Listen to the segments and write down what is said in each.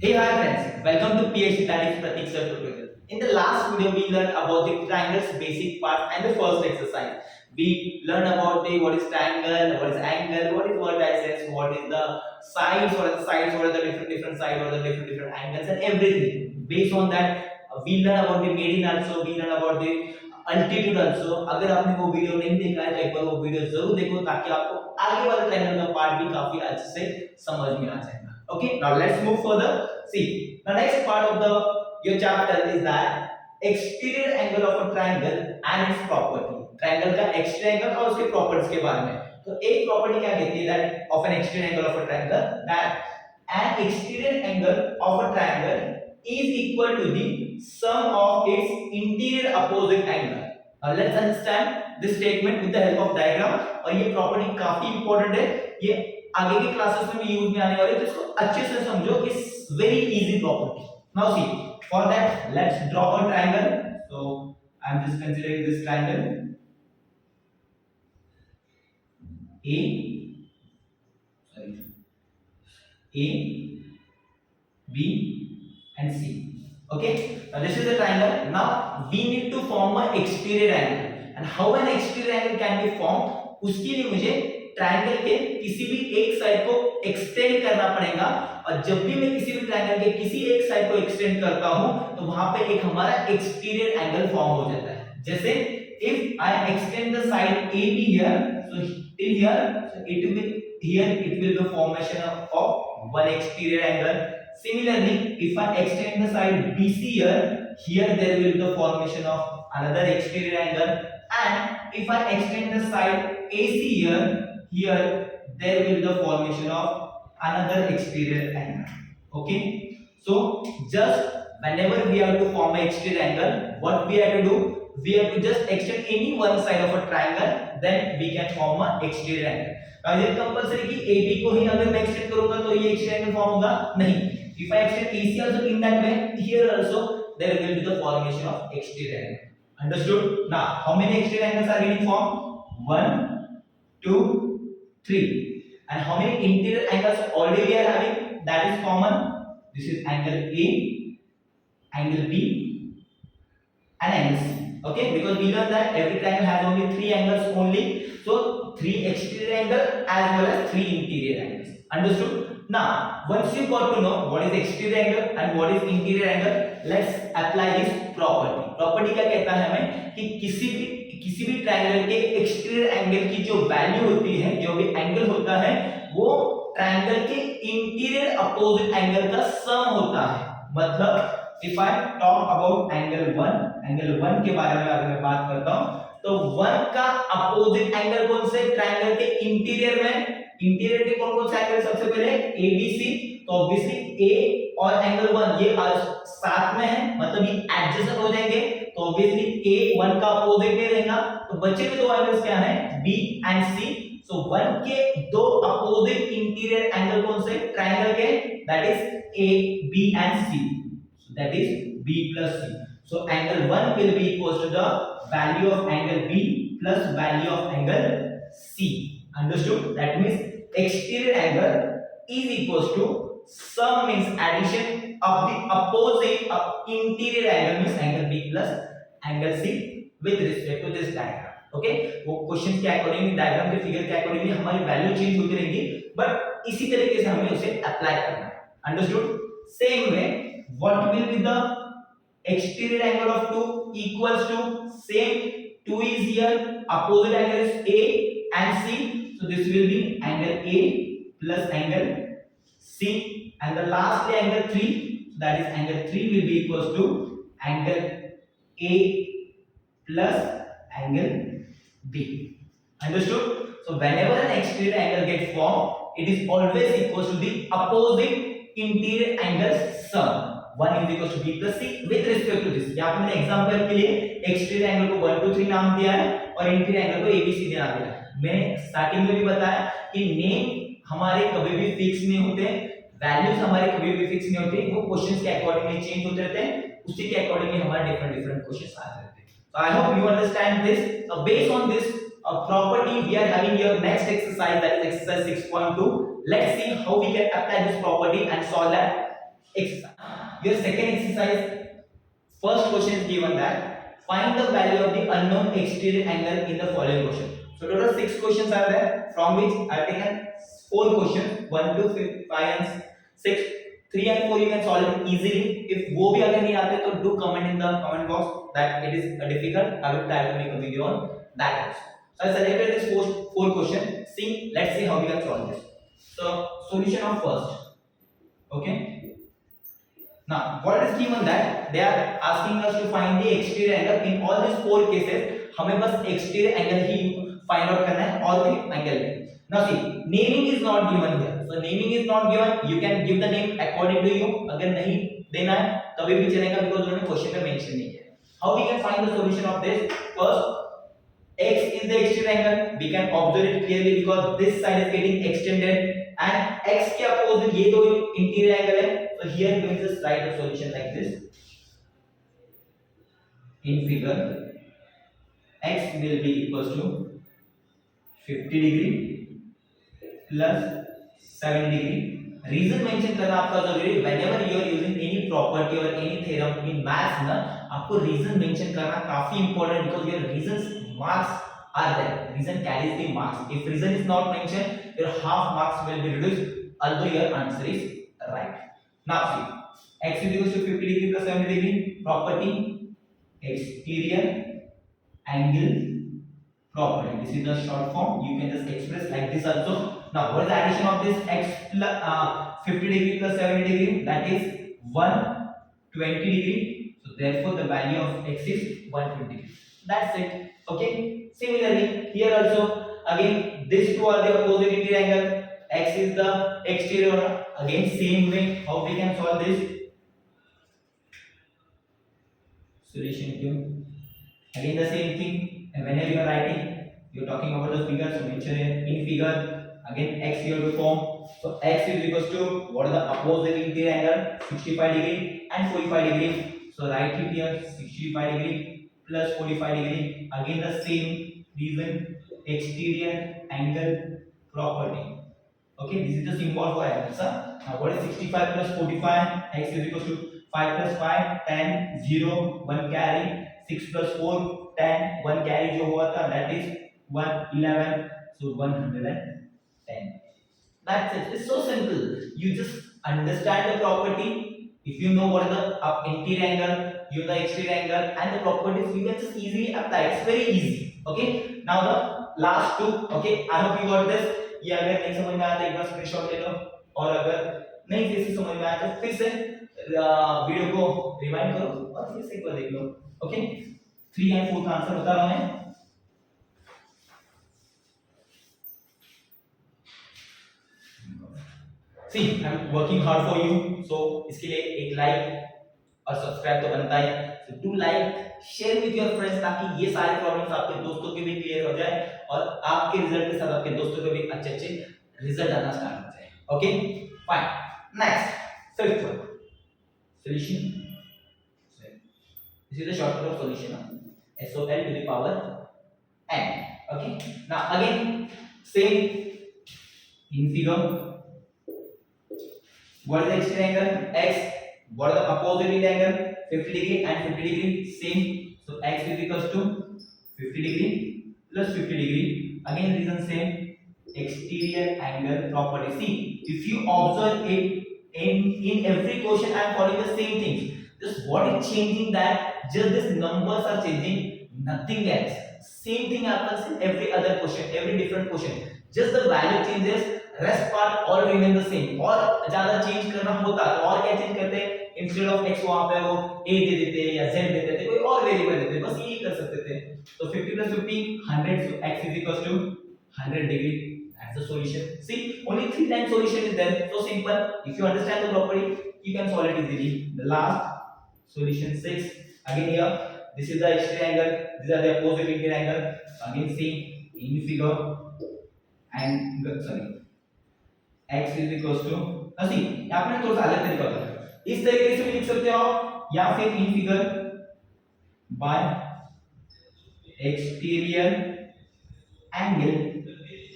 Hey, hi friends, welcome to PhD, that is Pratik Sir tutorial. In the last video, we learned about the triangles basic part and the first exercise. We learned about the what is triangle, what is angle, what is vertices, what is the sides, what are the different sides, what are the different angles, and everything. Based on that, we learn about the median also, we learn about the altitude also. अगर आपने वो video नहीं देखा है तो एक बार वो video जरूर देखो ताकि आपको आगे वाला ट्रायंगल का पार्ट भी काफी अच्छे से समझ में आ जाएगा. Okay, now let's move further. See, the next part of the your chapter is that exterior angle of a triangle and its property. Triangle का exterior angle और उसके properties के बारे में. तो एक property क्या कहती है that of an exterior angle of a triangle, that an exterior angle of a triangle is equal to the sum of its interior opposite angle. Now let's understand this statement with the help of diagram. और ये property काफी important है. ये आगे के classes में भी use में आने वाले, तो इसको अच्छे से समझो. It's very easy property. Now see, for that let's draw a triangle. So I am just considering this triangle A, sorry, A B and C. Okay, now this is the triangle. Now we need to form an exterior angle, and how an exterior angle can be formed, उसके लिए मुझे triangle के किसी भी एक side को extend करना पड़ेगा. और जब भी मैं किसी भी ट्रायंगल के किसी एक साइड को एक्सटेंड करता हूं तो वहां पे एक हमारा एक्सटीरियर एंगल फॉर्म हो जाता है. जैसे if I extend the side AB here, so till here, so it will be formation of one exterior angle. Similarly, if I extend the side BC here there will be the formation of another exterior angle. And if I extend the side AC here there will be the formation of another exterior angle. Okay, so just whenever we have to form an exterior angle, what we have to do, we have to just extend any one side of a triangle, then we can form an exterior angle. Now is it compulsory कि AB को ही अगर मैं extend करूंगा तो ये exterior angle form होगा? नहीं. If I extend AC also in that way, here also there will be the formation of exterior angle. Understood? Now how many exterior angles are getting formed? 1, 2, 3. And how many interior angles already we are having? That is common. This is angle A, angle B, and angle C. Okay, because we learned that every triangle has only 3 angles only. So 3 exterior angle as well as 3 interior angles. Understood? Now once you got to know what is exterior angle and what is interior angle, let's apply this property. Property क्या कहता है हमें कि किसी भी triangle के exterior angle की जो वैल्यू होती है, जो भी एंगल होता है, वो ट्रायंगल के इंटीरियर अपोजिट एंगल का सम होता है. मतलब if I talk about angle 1 के बारे में अगर मैं बात करता हूं तो 1 का अपोजिट एंगल कौन से ट्रायंगल के इंटीरियर में, इंटीरियर के कौन कौन से एंगल, सबसे पहले ABC, तो ऑब्वियसली A और एंगल 1 ये साथ में है, मतलब ये एडजेसेंट हो जाएंगे, तो ऑब्वियसली A 1 का अपोजिट में रहेगा. तो बचे हुए दो एंगल्स क्या हैं, B एंड C. सो 1 के दो अपोजिट इंटीरियर एंगल कौन से ट्रायंगल के, that is A, B and C. So that is B plus C. So angle 1 will be equals to the value of angle B plus value of angle C. Understood? That means exterior angle is equals to sum means addition of the opposite of interior angle means angle B plus angle C with respect to this diagram. Okay, वो question के accordingly, diagram के figure के accordingly हमारी value change होती रहेगी, but इसी तरीके से हमें उसे अप्लाई करना है. Understood? Same way what will be the exterior angle of 2 equals to same, 2 is here, opposite angle is A and C, so this will be angle A plus angle C, and the lastly angle 3, so that is angle 3 will be equals to angle A plus angle B. Understood? So whenever an exterior angle gets formed, it is always equals to the opposite interior angles sum. 1 is equals to B plus C with respect to this. यहाँ पे मैंने example के लिए exterior angle को 1 2 3 नाम दिया है और इंटीरियर एंगल को ABC नाम दिया है. मैंने स्टार्टिंग में भी बताया कि नेम हमारे कभी भी फिक्स नहीं होते, वैल्यूज हमारे कभी भी फिक्स नहीं होती, वो क्वेश्चंस के अकॉर्डिंगली चेंज होते रहते हैं, उसी के अकॉर्डिंगली हमारे डिफरेंट क्वेश्चंस आते रहते हैं. So I hope you understand this. So based on this property we are having your next exercise, that is exercise 6.2. Let's see how we can apply this property and solve that. exercise. Your second exercise, first question is given that find the value of the unknown exterior angle in the following question. So total 6 questions are there, from which I have taken 4 questions, 1 to 5 and 6. 3 and 4 you can solve it easily. If वो भी अगर नहीं आते तो do comment in the comment box that it is difficult. I will try to make a video on that also. So I selected this four question. See, let's see how we can solve this. So solution of first. Okay. Now, what is given that they are asking us to find the exterior angle in all these 4 cases. हमें बस exterior angle ही find out करना है और भी angle नहीं. Now see, naming is not given here. So naming is not given. You can give the name according to you. अगर नहीं देना है तभी भी चलेगा because उन्होंने question में mention नहीं किया. How we can find the solution of this? First, x is the exterior angle. We can observe it clearly because this side is getting extended and x के opposite ये दो interior angle है. So here we will just write a solution like this. In figure, x will be equals to 50 degree plus 7 degree. Reason mention करना आपका जरूरी है. Whenever you are using any property or any theorem in maths ना, आपको reason mention करना काफी important because your reasons marks are there. Reason carries the marks. If reason is not mentioned, your half marks will be reduced although your answer is right. Now see, x is equals to 50 degree plus 70 degree. Property exterior angle property. This is the short form. You can just express like this also. Now what is the addition of this x plus 50 degree plus 70 degree? That is 120 degree. So therefore the value of x is 120 degree. That's it. Okay. Similarly here also again these two are the opposite interior angle. X is the exterior. Again same way how we can solve this. Solution 2. Again the same thing. And whenever you are writing, you are talking about the figure. So mention it in figure. Again x you have to form. So x is equals to what is the opposite interior angle? 65 degree and 45 degree. So write it here 65 degree plus 45 degree. Again the same reason, exterior angle property. Okay, this is the symbol for angles. Now what is 65 plus 45? X is equals to 5 plus 5 10 0 1 carry 6 plus 4 10 1 carry जो हुआ था that is 111 so 110. That's it. It's so simple. You just understand the property. If you know what is the interior angle, you know the exterior angle and the properties, you can just easily apply. It's very easy. Okay. Now the last two. Okay. I hope you got this. ये अगर नहीं समझ में आया तो एक बार screenshot ले लो और अगर नहीं फिर से समझ में आया तो फिर से वीडियो को रिवाइंड करो और फिर से एक बार देख लो. ओके. 3 and 4 का आंसर बता रहा हूं मैं. See, I'm working hard for you, so इसके लिए एक लाइक और सब्सक्राइब तो बनता है. So do like, share with your friends ताकि ये सारे प्रॉब्लम्स आपके दोस्तों के भी क्लियर हो जाए और आपके रिजल्ट के साथ आपके दोस्तों के भी अच्छे रिजल्ट आना स्टार्ट हो जाए. Okay, fine. Next, fifth one, solution. This is the shortcut of solution. SOL to the power n. Okay. Now again, same in figure. What is the exterior angle? X. What is the opposite angle? 50 degree and 50 degree. Same. So x is equals to 50 degree plus 50 degree. Again, reason same. Exterior angle property. See, if you observe it in every question, I am following the same things. Just what is changing that? Just these numbers are changing. Nothing else. Same thing happens in every other question, every different question. Just the value changes. Rest part all remain the same. और ज़्यादा change करना होता तो और क्या change करते? Instead of x वहाँ पे वो a दे देते या z दे देते, कोई और variable देते, बस यही कर सकते थे. तो 50 plus 50 100. So x is equals to 100 degree. That's the solution. See, only 3 times solution is there. So simple. If you understand the property, you can solve it easily. The last solution 6. Again here, this is the exterior angle. These are the opposite interior angle. Again see in figure and sorry. X is equals to see यहाँ पे थोड़ा सा अलग तरीका होता है. इस तरीके से भी लिख सकते हो आप या फिर in figure by exterior angle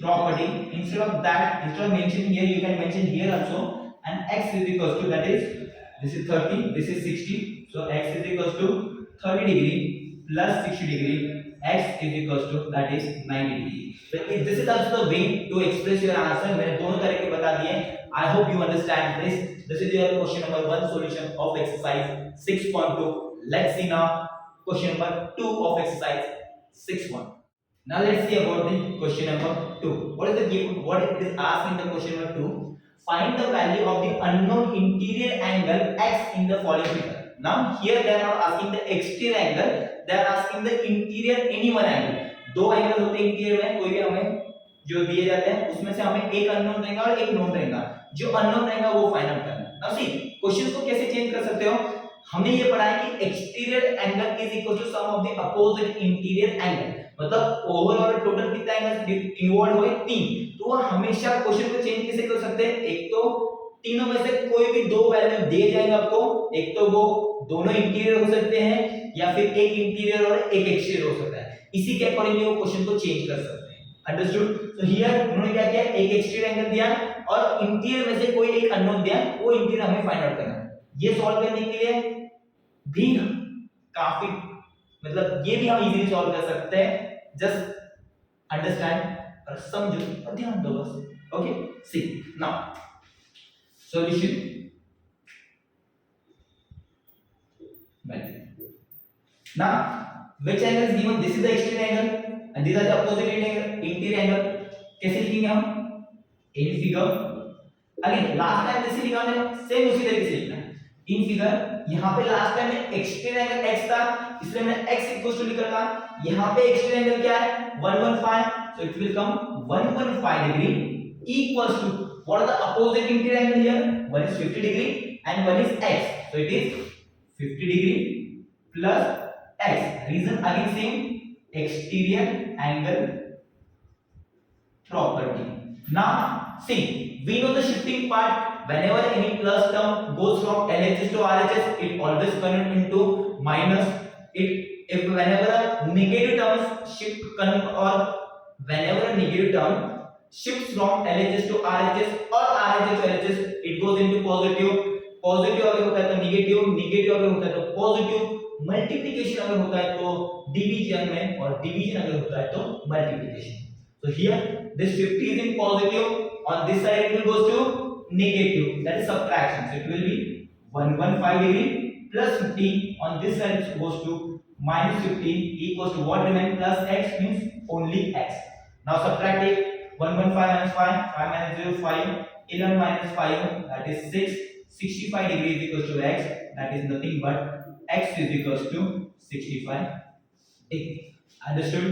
property. Instead of that, instead of mentioning here, you can mention here also. And x is equals to, that is this is 30, this is 60, so x is equals to 30 degree plus 60 degree, x is equals to that is 90 degree. So this is also the way to express your answer. मैंने दोनों तरीके बता दिए. I hope you understand this. This is your question number 1 solution of exercise 6.2. Let's see now question number 2 of exercise 6.1. Now let's see about the question number 2. What is the given? What it is asked in the question number 2? Find the value of the unknown interior angle x in the following figure. Now here they are not asking the exterior angle, they are asking the interior any one angle. दो angle होते हैं interior में, कोई भी हमें जो दिए जाते हैं उसमें से हमें एक अननोन रहेगा और एक नोन रहेगा. जो अननोन रहेगा वो फाइंड आउट करना है. नाउ सी क्वेश्चन को कैसे चेंज कर सकते हो. हमने ये पढ़ा है कि exterior angle is equal to sum of the opposite interior angle. मतलब ओवरऑल टोटल कितना एंगल इन्वॉल्व हुए 3. तो हमेशा क्वेश्चन को चेंज कैसे कर सकते हैं. एक तो तीनों में से कोई भी दो वैल्यू दिए जाएंगे आपको. एक तो वो दोनों इंटीरियर हो सकते हैं या फिर एक इंटीरियर और एक एक्सटीरियर हो सकता है. इसी के अकॉर्डिंगली वो क्वेश्चन को चेंज कर सकते हैं. अंडरस्टूड. तो हियर उन्होंने क्या किया, एक एक्सटीरियर एंगल दिया और इंटीरियर में से कोई एक अननोन दिया, वो इंटीरियर हमें फाइंड आउट करना है. ये सॉल्व करने के लिए भी काफी मतलब ये भी हम इजीली सॉल्व कर सकते हैं. जस्ट अंडरस्टैंड और समझो और ध्यान दो बस. Okay see now solution. Now which angle is given? This is the exterior angle and these are the opposite interior angle. कैसे लिखेंगे हम in figure. Again last time जैसे लिखा हमने सेम उसी तरीके से लिखना है. इन फिगर यहाँ पे लास्ट टाइम में एक्सटीरियर एंगल x था इसलिए मैंने x इक्वल टू लिखा था. यहाँ पे एक्सटीरियर एंगल क्या है 115, so it will come 115 degree equals to what are the opposite interior angle here. One is 50 degree and one is x, so it is 50 degree plus x. Reason again same, exterior angle property. Now see, we know the shifting part. Whenever any plus term goes from LHS to RHS, it always convert into minus. If whenever a negative term shift or whenever a negative term shifts from LHS to RHS or RHS to LHS, it goes into positive. Positive अगर होता है तो negative, negative अगर होता है तो positive, multiplication अगर होता है तो डिवीजन में और डिवीजन अगर होता है तो multiplication. So here this 50 is in positive, on this side it will goes to negative, that is subtraction, so it will be 115 degree plus 50, on this side it goes to minus 50 equals to what remain plus x means only x. Now subtract it. 115 minus 5, 5 minus 0 5, 11 minus 5 that is 6. 65 degree is equals to x, that is nothing but x is equals to 65 degree. Understood?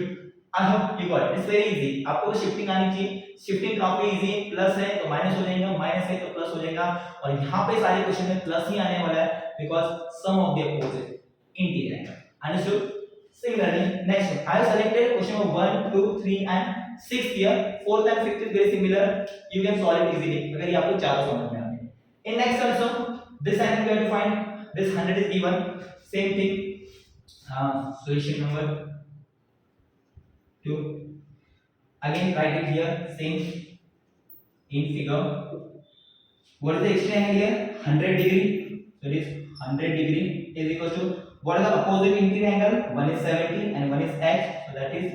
I hope you got it. It's very easy. आपको तो shifting आनी चाहिए. Shifting काफी easy है. Plus है तो minus हो जाएगा, माइनस है तो प्लस हो जाएगा. और यहाँ पे सारे क्वेश्चन में प्लस ही आने वाला है because sum of the opposite interior angle. Understood? Similarly, next one. I have selected question number 1, 2, 3 and 6 here. 4th and 5th is very similar. You can solve it easily. अगर ये आपको चारों समझ में आ गए. In next also, this angle we have to find. This 100 is given. Same thing. Solution number 2. Again, write it here. Same. In figure. What is the extra angle here? 100 degree. So it is 100 degree is equal to what is the opposite interior angle? One is 70 and one is x. So that is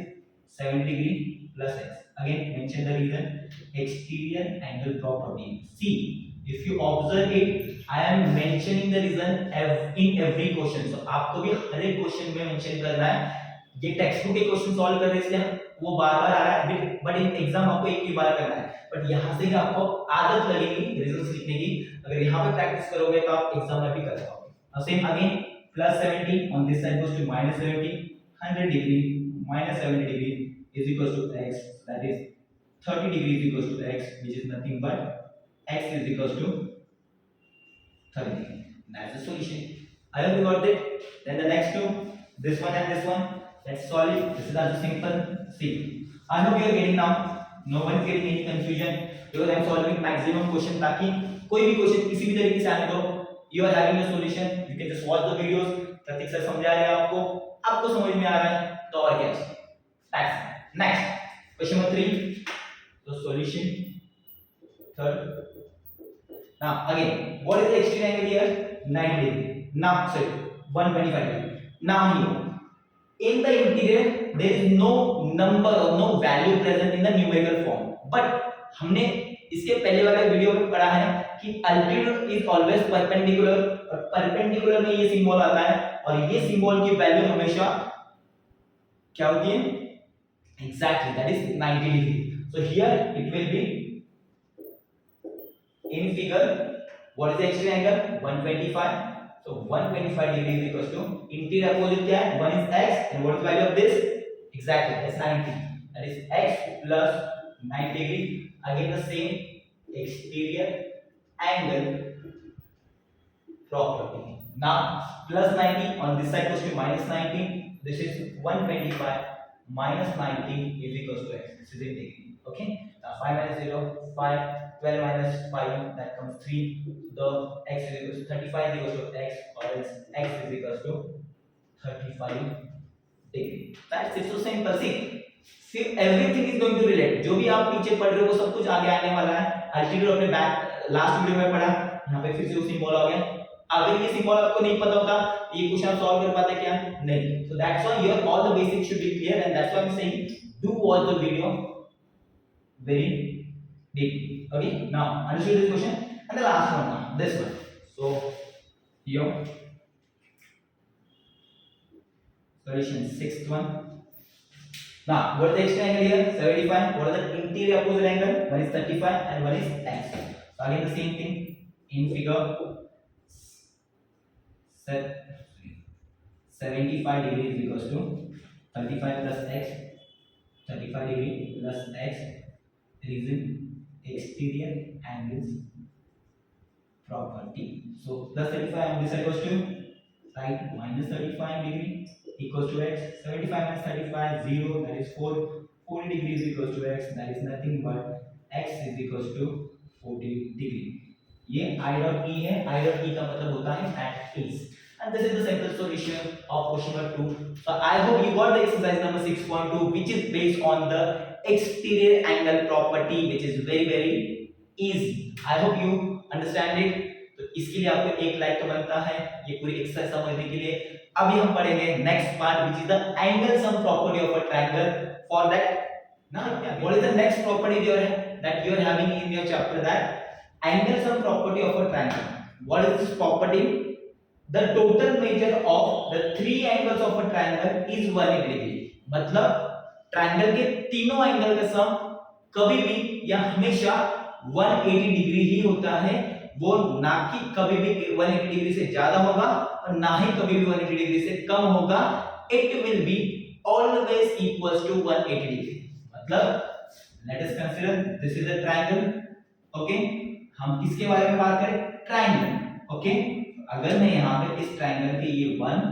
70 degree plus x. Again, mention the reason. Exterior angle property. See. If you observe it, I am mentioning the reason in every question. So आपको भी हर एक question में mention करना है. ये text book के question solve कर रहे हैं इसलिए वो बार-बार आ रहा है, बट इन एग्जाम आपको एक ही बार करना है. बट यहाँ से ही आपको आदत लगेगी रीजंस लिखने की. अगर यहाँ पे प्रैक्टिस करोगे तो आप एग्जाम में भी कर पाओगे. Now same again plus 70 on this side goes to minus 70. 100 degree minus 70 degree is equals to x, that is 30 degree is equals to x, which is nothing but x is equals to 30 degree. That's the solution. I hope you got it. Then the next two, this one and this one, let's solve it. This is also simple. See, I hope you are getting now. No one is getting any confusion because I am solving maximum question ताकि कोई भी question किसी भी तरीके से आने दो. You are having a solution. You can just watch the videos. Prateek sir समझा रहे हैं आपको समझ में आ रहा है तो और क्या चाहिए. Next, question number 3. So solution third. Now again, what is the exterior angle here? 90 degree. Now sorry, 125 degree. Now here in the interior there is no number or no value present in the numerical form, but हमने इसके पहले वाले video में पढ़ा है कि altitude is always perpendicular, और perpendicular में ये सिंबल आता है और ये सिंबल की वैल्यू हमेशा क्या होती है, exactly that is 90 degree. So here it will B in figure what is the exterior angle 125. So 125 degree is equals to interior opposite क्या है, one is x and what is the value of this, exactly that's 90, that is x plus 90 degree. Again the same exterior angle property. Now plus 90 on this side goes to minus 90. This is 125 minus 90 is equals to x. This is in degree. Okay, now 5 minus 0 5, 12 minus 5 that comes 3. The x is equals to 35 is equals to x, or else x is equals to 35 degree. That's it. So simple. See, everything is going to relate. जो भी आप पीछे पढ़ रहे हो वो सब कुछ आगे आने वाला है. अल्टीट्यूड अपने बैक लास्ट वीडियो में पढ़ा, यहाँ पे फिर से वो सिंबल आ गया. अगर ये सिंबल आपको नहीं पता होता ये क्वेश्चन आप सॉल्व कर पाते क्या, नहीं. So that's why your all the basics should be clear, and that's why I'm saying do watch the video very deeply. Okay, now understood this question. And the last one now, this one. So here solution sixth one. Now what is the exterior angle here, 75. What are the interior opposite angle, one is 35 and one is x. So again the same thing in figure 75 degree is equals to 35 plus x, 35 degree plus x is in exterior angles property. So plus 35 on this side goes to right, minus 35 degree equals to x. 75 minus 35 0, that is 4. 40 degrees equals to x, that is nothing but x is equals to 40 degree. ये I dot E है, I dot E का मतलब होता है at is. And this is the simple solution of question number 2. So I hope you got the exercise number 6.2, which is based on the exterior angle property, which is very easy. I hope you understand it. तो इसके लिए आपको एक like तो बनता है ये पूरी एक्सरसाइज समझने के लिए. अभी हम पढ़ेंगे next part, which is the angle sum property of a triangle. For that, now what is the next property that you are having in your chapter, that angle sum property of a triangle. What is this property? The total measure of the three angles of a triangle is 180 degree. मतलब triangle के तीनों angle का सम कभी भी या हमेशा 180 degree ही होता है. वो ना कि कभी भी 180 डिग्री से ज्यादा होगा और ना ही कभी भी 180 डिग्री से कम होगा. It will be always equals to 180 degree. मतलब let us consider this is a triangle. Okay, हम किसके बारे में बात करें, ट्रायंगल. ओके, अगर मैं यहाँ पे इस ट्रायंगल के ये 1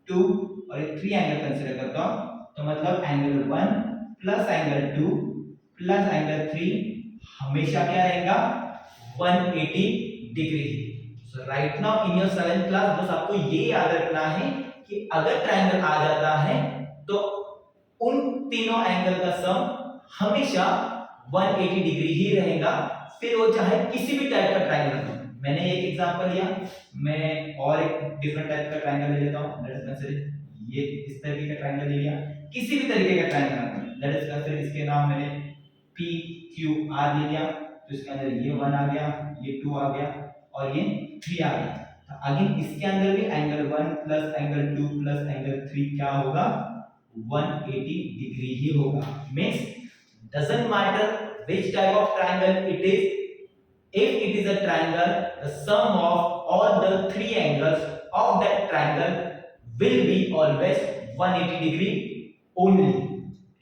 2 और ये 3 एंगल कंसीडर करता हूँ, तो मतलब angle 1 plus angle 2 plus angle 3 हमेशा क्या रहेगा, 180 degree. So right now in your 7th class बस आपको ये याद रखना है कि अगर ट्रायंगल आ जाता है तो उन तीनों एंगल का सम हमेशा 180 डिग्री ही रहेगा, फिर वो चाहे किसी भी टाइप का ट्रायंगल हो. मैंने एक एग्जांपल लिया, मैं और एक डिफरेंट टाइप का ट्रायंगल ले लेता हूं. लेट्स कंसीडर ये इस तरीके का ट्रायंगल ले लिया, किसी भी तरीके का ट्रायंगल. लेट्स कंसीडर इसके नाम मैंने P Q R ले लिया, तो इसके अंदर ये 1 आ गया, ये 2 आ गया और ये 3 आ गया. तो आगे इसके अंदर भी angle 1 plus angle 2 plus angle 3 क्या होगा, 180 डिग्री ही होगा. Means doesn't matter which type of triangle it is, if it is a triangle, the sum of all the three angles of that triangle will be always 180 degree only.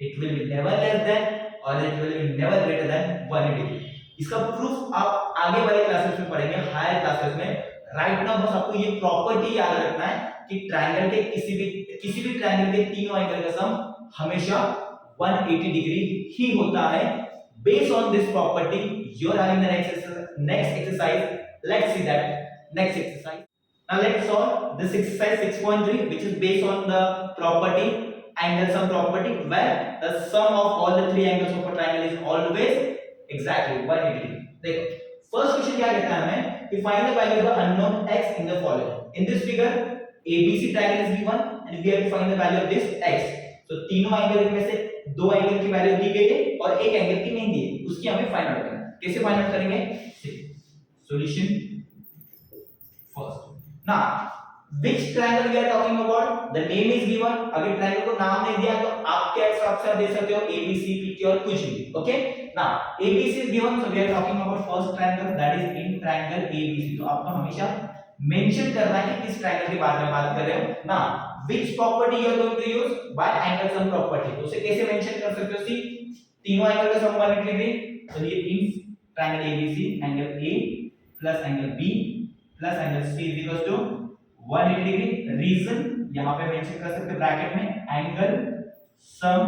It will be never less than or it will be never greater than 180 degree. इसका proof आप आगे वाले classes में पढ़ेंगे, higher classes में. Right now बस आपको ये प्रॉपर्टी याद रखना है कि ट्रायंगल के किसी भी ट्रायंगल के तीनों एंगल का सम हमेशा 180 डिग्री ही होता है. Based on this property, you are having the next exercise. Let's see that next exercise. Now let's solve this exercise 6.3, which is based on the property angle sum property, where the sum of all the three angles of a triangle is always exactly 180 degree. देखो first question क्या कहता है हमें कि find the value of the unknown x in the follow. In this figure, ABC triangle is given and we have to find the value of this x. So तीनों angle में से दो angle की वैल्यू दी गई है और एक angle की नहीं दी है, उसकी हमें फाइंड आउट करना है. कैसे फाइंड आउट करेंगे? Solution first. Now which triangle we are talking about? The name is given. अगर ट्रायंगल को नाम नहीं दिया तो आप क्या हिसाब से दे सकते हो? ABC, PQ और कुछ भी. Okay? Now ABC is given, so we are talking about first triangle, that is in triangle ABC. तो आपको हमेशा मेंशन करना है कि किस ट्रायंगल के बारे में बात कर रहे हो. Now which property you are going to use? By angle sum property. तो उसे कैसे मेंशन कर सकते हो? सी तीनों एंगल का सम 180 डिग्री. तो ये in triangle ABC angle A plus angle B plus angle C is equals to 180 degree. Reason यहां पे मेंशन कर सकते हैं ब्रैकेट में, एंगल सम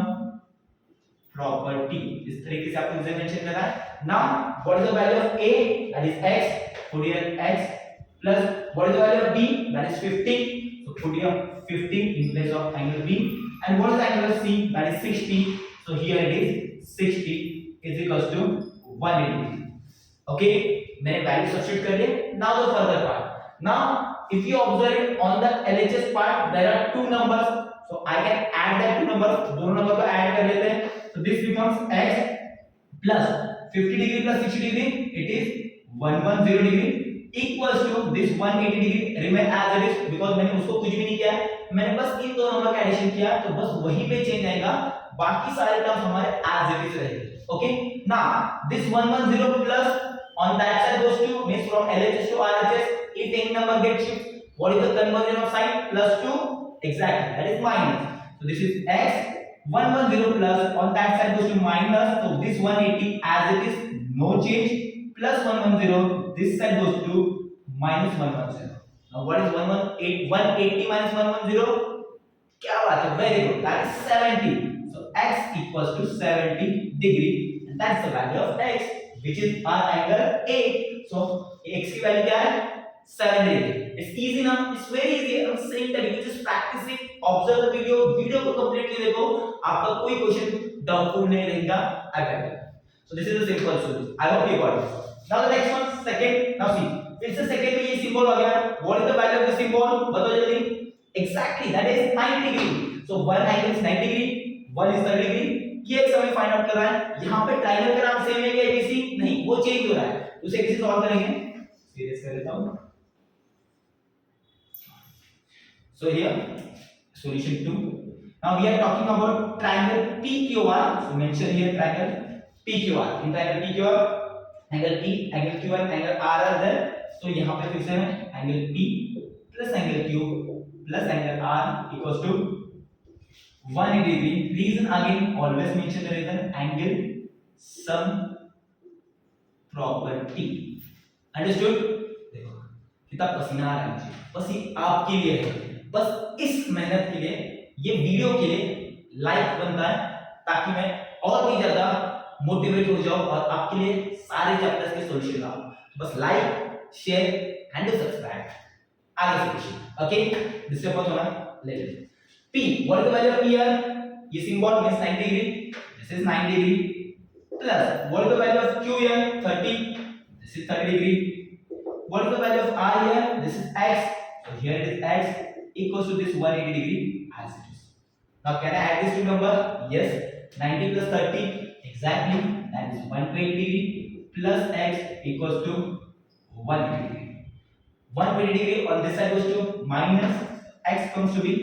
प्रॉपर्टी. इस तरीके से आपको इसे मेंशन करना है. Now what is the value of A? That is x. Put here x plus what is the value of B? That is 50. So put here 50 in place of angle B. And what is the angle of C? That is 60. So here it is 60 is equals to 180 degree. Okay, मैंने value substitute कर दिए. Now the further part. Now if you observe on the LHS part there are two numbers. So I can add that two numbers. दोनों number को add कर लेते हैं. So this becomes x plus 50 degree plus 60 degree. It is 110 degree. Equals to this 180 degree remain as it is because मैंने उसको कुछ भी नहीं किया है, मैंने बस इन दो नंबर का एडिशन किया तो बस वहीं पे चेंज आएगा, बाकी सारे टर्म्स हमारे as it is रहेंगे. Okay, now this 110 plus on that side goes to means from LHS to RHS. If any number gets shift, what is the conversion of sign? Plus to exactly that is minus. So this is x 110 plus on that side goes to minus. So this 180 as it is no change. Plus 110 this side goes to minus 110. Now what is 180 minus 110? क्या बात है, very good, that is 70. So x equals to 70 degree and that's the value of x which is our angle A. So x की value क्या है? 70 degree. It's easy now, it's very easy. I'm saying that you just practice it, observe the video को completely देखो, आपका कोई question doubtful नहीं रहेगा. I bet you. So this is a simple solution. I hope you got it. Now the next one, second. Now see, फिर से second में ये symbol आ गया. What is the value of the symbol? बताओ जल्दी. Exactly, that is 90 degree. So one angle is 90 degree, one is 30 degree. ये एक समय फाइंड आउट कर रहा है. यहाँ पे ट्रायंगल का नाम सेम है क्या ABC? नहीं, वो चेंज हो रहा है. उसे कैसे सॉल्व करेंगे? सीरियस कर लेता हूँ. So here, solution 2. Now we are talking about triangle PQR. So mention here triangle PQR. In triangle PQR, angle P, angle Q and angle R are there. So यहाँ पे फिर से है angle P plus angle Q plus angle R equals to 180 degree. Reason again always mention the reason, angle sum property. Understood? देखो कितना पसीना आ रहा है मुझे. बस ये आपके लिए है. बस इस मेहनत के लिए, ये वीडियो के लिए लाइक बनता है ताकि मैं और भी ज्यादा मोटिवेट हो जाऊं और आपके लिए सारे चैप्टर्स के सॉल्यूशन लाऊं. बस लाइक, शेयर एंड सब्सक्राइब. आगे सॉल्यूशन. ओके, जिससे बहुत होना ले लेते. P, what is the value of P here? ये symbol means 90 degree. This is 90 degree. Plus, what is the value of Q here? 30. This is 30 degree. What is the value of R here? This is x. So here it is x equals to this 180 degree as it is. Now can I add these two numbers? Yes. 90 plus 30 exactly that is 120 degree plus x equals to 180 degree. 120 degree on this side goes to minus x comes to be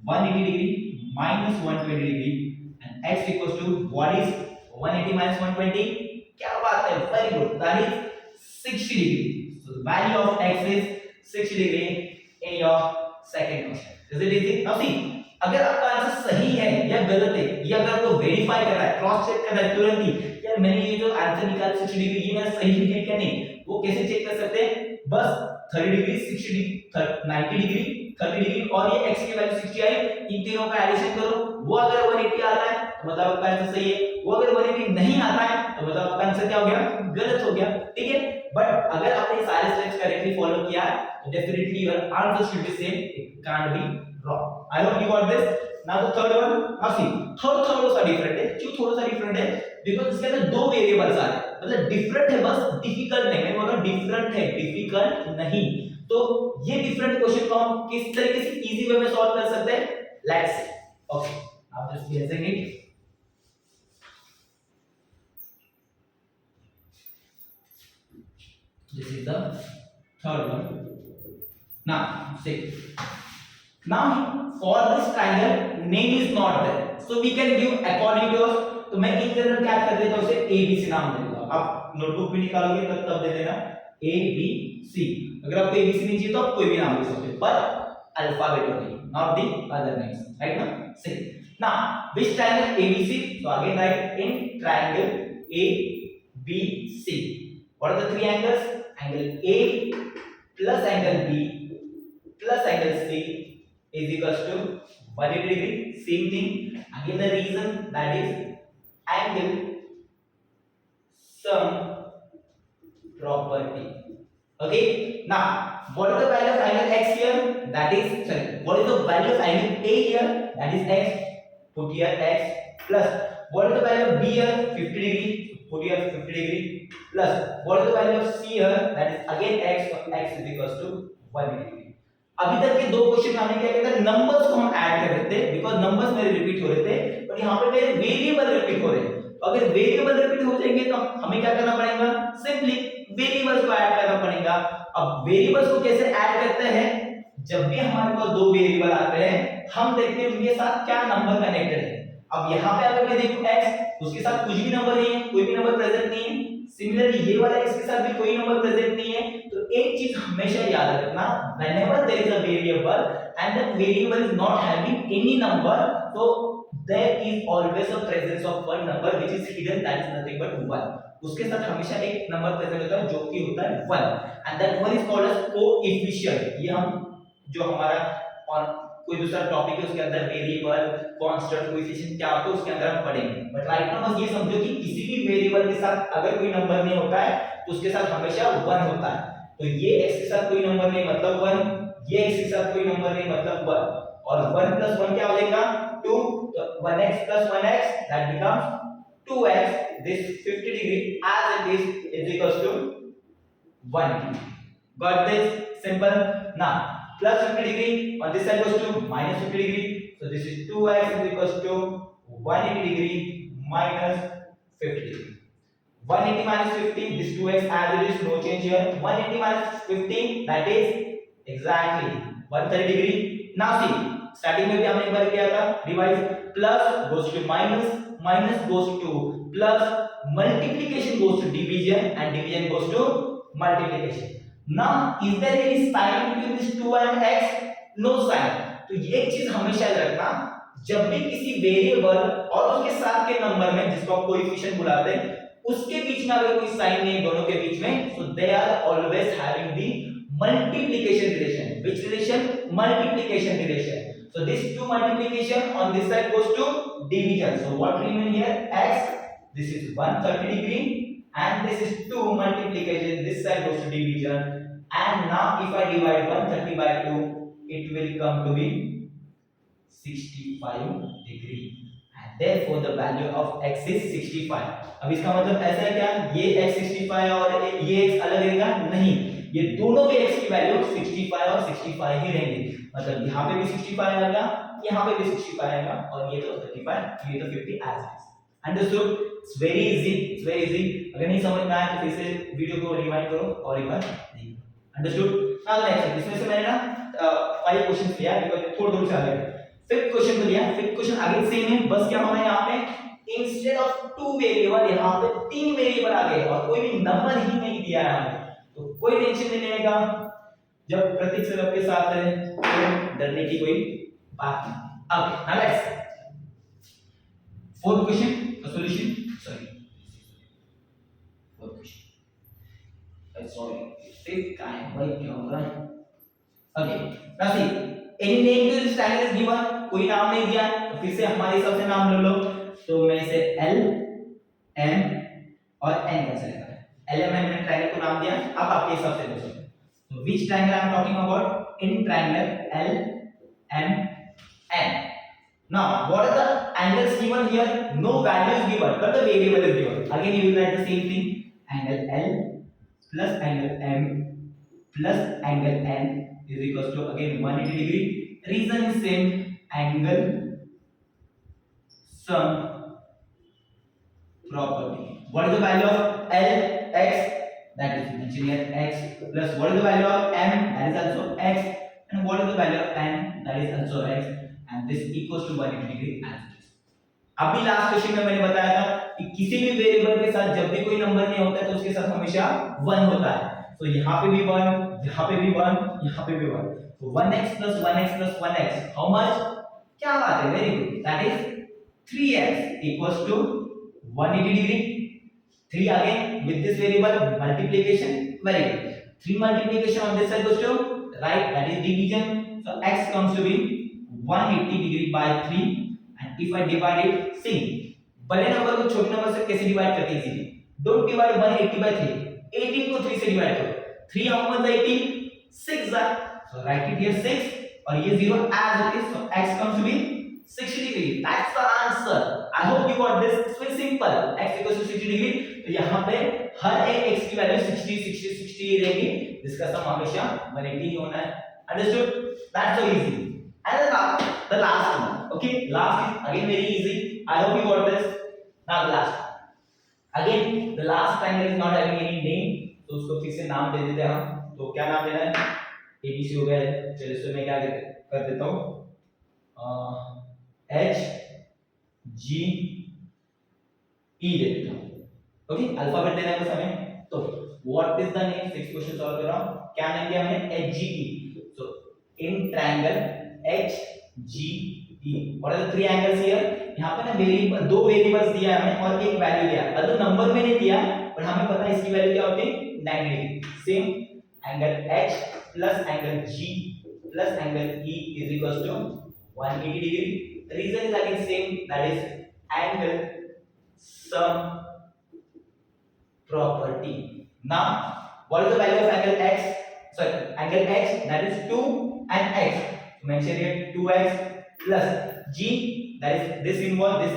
180 degree minus 120 degree and x equals to what is 180 minus 120? क्या बात है, very good, that is 60 degree. So the value of x is 60 degree in your second question. Is it easy? Now see, अगर आपका answer सही है या गलत है, या अगर आपको वेरीफाई करना है, क्रॉस चेक करना है तुरंत ही, यार मैंने ये जो आंसर निकाला 60 डिग्री ये मेरा सही है क्या नहीं, वो कैसे चेक कर सकते हैं? बस 30 डिग्री, 60 डिग्री, 90 डिग्री, 30 डिग्री और ये x की वैल्यू 60 आई, इन तीनों का एडिशन करो. वो अगर 180 आता है तो मतलब आपका आंसर सही है, वो अगर 180 नहीं आता है तो मतलब आपका आंसर क्या हो गया? गलत हो गया. ठीक है, बट अगर आपने सारे स्टेप्स करेक्टली फॉलो किया तो definitely your answer should be same, it can't be wrong. I hope you got this. Now the third one. Now see, थोड़ा सा डिफरेंट है. क्यों थोड़ा सा डिफरेंट है? बिकॉज़ इसके अंदर दो वेरिएबल्स आ रहे हैं. मतलब डिफरेंट है, बस डिफिकल्ट नहीं. मैं बोल रहा हूं डिफरेंट है, डिफिकल्ट नहीं. तो ये डिफरेंट क्वेश्चन को हम किस तरीके से इजी वे में सॉल्व कर सकते हैं, लेट्स सी। ओके, आप just listen it. This is the third one. Now, see. Now, for this triangle, name is not there, so we can give according to us. तो मैं in general क्या कर देता हूँ, उसे A B C नाम दे दूंगा। आप नोटबुक में निकालोगे तब दे देना A B C। अगर आपको A B C नहीं चाहिए तो आप कोई भी नाम दे सकते हो, पर alphabetically, not the other names, right now? See. Now, which triangle ABC? So again write in triangle A B C. What are the three angles? Angle A plus angle B plus angle C is equals to 180 degree. Same thing. Again the reason, that is angle sum property. Okay. Now what is the value of angle x here? That is, sorry, what is the value of angle A here? That is x. Put here x plus what is the value of B here? 50 degree. Put here 50 degree plus what is the value of C here? That is again x. So x is equals to 180 degree. अभी तक के दो question में हमने क्या किया था, numbers को हम ऐड कर रहे थे बिकॉज़ नंबर्स मेरे रिपीट हो रहे थे, बट यहां पे मेरे वेरिएबल रिपीट हो रहे हैं। तो अगर वेरिएबल रिपीट हो जाएंगे तो हमें क्या करना पड़ेगा, सिंपली वेरिएबल्स को ऐड करना पड़ेगा। अब वेरिएबल्स को कैसे ऐड करते हैं, जब भी हमारे पास दो वेरिएबल आते हैं हम देखते हैं उनके साथ क्या नंबर कनेक्टेड है। अब यहाँ पे अगर मैं देखूं x, उसके साथ कुछ भी नंबर नहीं है, कोई भी नंबर प्रेजेंट नहीं है। सिमिलरली ये वाला x के साथ भी कोई नंबर प्रेजेंट नहीं है। तो एक चीज हमेशा याद रखना, whenever there is a variable and that variable is not having any number, so there is always a presence of one number which is hidden, that is nothing but 1। उसके साथ हमेशा एक नंबर प्रेजेंट होता है जो कि होता है 1 and that one is called as coefficient। ये हम जो हमारा और कोई दूसरा टॉपिक है उसके अंदर वेरिएबल, कांस्टेंट, कोएफिशिएंट क्या होता है उसके अंदर हम पढ़ेंगे। बट राइट नाउ बस ये समझो कि किसी भी वेरिएबल के साथ अगर कोई नंबर नहीं होता है तो उसके साथ हमेशा 1 होता है। तो ये x के साथ कोई नंबर नहीं मतलब 1, ये x के साथ कोई नंबर नहीं मतलब 1, और 1 plus 1 क्या हो जाएगा 2। तो 1x plus 1x that becomes 2x। this 50 degree as it is equals to 1. Got this? Simple. Now plus 50 degree on this side goes to minus 50 degree, so this is 2x is equals to 180 degree minus 50 degree। 180 minus 50, this 2x as it is, no change here। 180 minus 15 that is exactly 130 degree। now see, starting में भी हमने एक बार किया था divide, plus goes to minus, minus goes to plus, multiplication goes to division and division goes to multiplication। now is there any sign between this 2 and x? no sign। तो ये चीज हमेशा याद रखना, जब भी किसी वेरिएबल और उसके साथ के नंबर में जिसको आप कोएफिशिएंट बुलाते हैं उसके बीच में अगर कोई साइन नहीं दोनों के बीच में, so they are always having the multiplication relation। which relation? multiplication relation। so this 2 multiplication on this side goes to division, so what remain here? x, this is 130 degree and this is 2 multiplication, this side goes to division, and now if I divide 130 by 2 it will come to be 65 degree and therefore the value of x is 65। अब इसका मतलब ऐसा है क्या, ये x 65 और ये x अलग रहेगा? नहीं, ये दोनों में x की वैल्यू 65 और 65 ही रहेंगे। मतलब यहाँ पे भी 65 आएगा, यहाँ पे भी 65 आएगा, और ये तो 35, ये तो 50 as is। Understood? It's very easy, it's very easy. अगर नहीं समझ में आया तो फिर से वीडियो को रिवाइंड करो और एक बार देखो। अंडरस्टूड? नाउ नेक्स्ट, इसमें से मैंने ना 5 क्वेश्चंस लिया बिकॉज़ थोड़ा दूर से आ गए। फिफ्थ क्वेश्चन को लिया, फिफ्थ क्वेश्चन आगे सेम है, बस क्या होना है यहाँ पे, इंस्टेड ऑफ 2 वेरिएबल यहाँ पे 3 वेरिएबल आ गए और कोई भी नंबर ही नहीं दिया है हमें, तो कोई टेंशन नहीं लेगा। जब प्रतीक सर आपके साथ है तो डरने की कोई बात नहीं। Okay, now let's fourth question का solution, sorry fourth question, sorry fifth का है भाई, क्या हो रहा है। Okay, now see any name to this triangle is given, कोई नाम नहीं दिया तो फिर से हमारे हिसाब से नाम ले लो। तो मैं इसे L M और N कैसे लिखा है, L M N मैंने ट्रायंगल को नाम दिया, अब आपके हिसाब से दो सकते। तो which triangle I am talking about, in triangle L M N। Now what are the angles given here, no value is given but the variable is given. Again you will write the same thing, angle L plus angle M plus angle n is equals to again 180 degree. Reason is same, angle sum property. What is the value of L? X, that is mentioned here, x, plus what is the value of M? That is also x, and what is the value of N? That is also x, and this equals to 180 degree as it is. अभी last question में मैंने बताया था कि किसी भी variable के साथ जब भी कोई नंबर नहीं होता है तो उसके साथ हमेशा 1 होता है. तो यहाँ पे भी 1, यहाँ पे भी 1, यहाँ पे भी 1. तो 1x plus 1x plus 1x, how much? क्या बात है, very good. That is 3x equals to 180 degree. 3 again with this variable multiplication, very good. 3 multiplication on this side goes to right, that is division. So x comes to be 180 degree by 3, and if I divide it, see बड़े number को छोटे number से कैसे divide करते हैं easily. Don't divide 180 by 3, 18 को 3 से divide करो. 3 how much is 18? 6 are. So write it here 6 और ये 0 as it is. So x comes to be 60 degree. That's the answer. I hope you got this. It's very simple. X equals to 60 degree. तो यहाँ पे हर एक x की value 60 60 60 रहेगी, जिसका सम हमेशा 180 ही होना है. Understood? That's so easy. And the last one. Okay, last is again very easy. I hope you got this. Now the last. Again, the last triangle is not having any name, तो उसको फिर से नाम दे देते हैं हम. तो क्या नाम देना है? ABC हो गया है. चलिए इसमें मैं क्या कर देता हूँ, H G E दे देता हूँ. ओके, अल्फाबेट देना है बस हमें. तो what is the name? 6 question solve कर रहा हूँ. क्या नाम दिया हमने? H G E. So in triangle H G E, what are the three angles here? यहाँ पे ना वेरिएबल, दो वेरिएबल्स दिया है हमें और एक वैल्यू दिया है. अगर नंबर में नहीं दिया पर हमें पता है इसकी वैल्यू क्या होती है, 90 degree. Same angle H plus angle G plus angle E is equals to 180 degree. Reason is again same, that is angle sum property. Now what is the value of angle x? Sorry, angle x, that is 2 and x. So mention here 2x plus G, that is this symbol is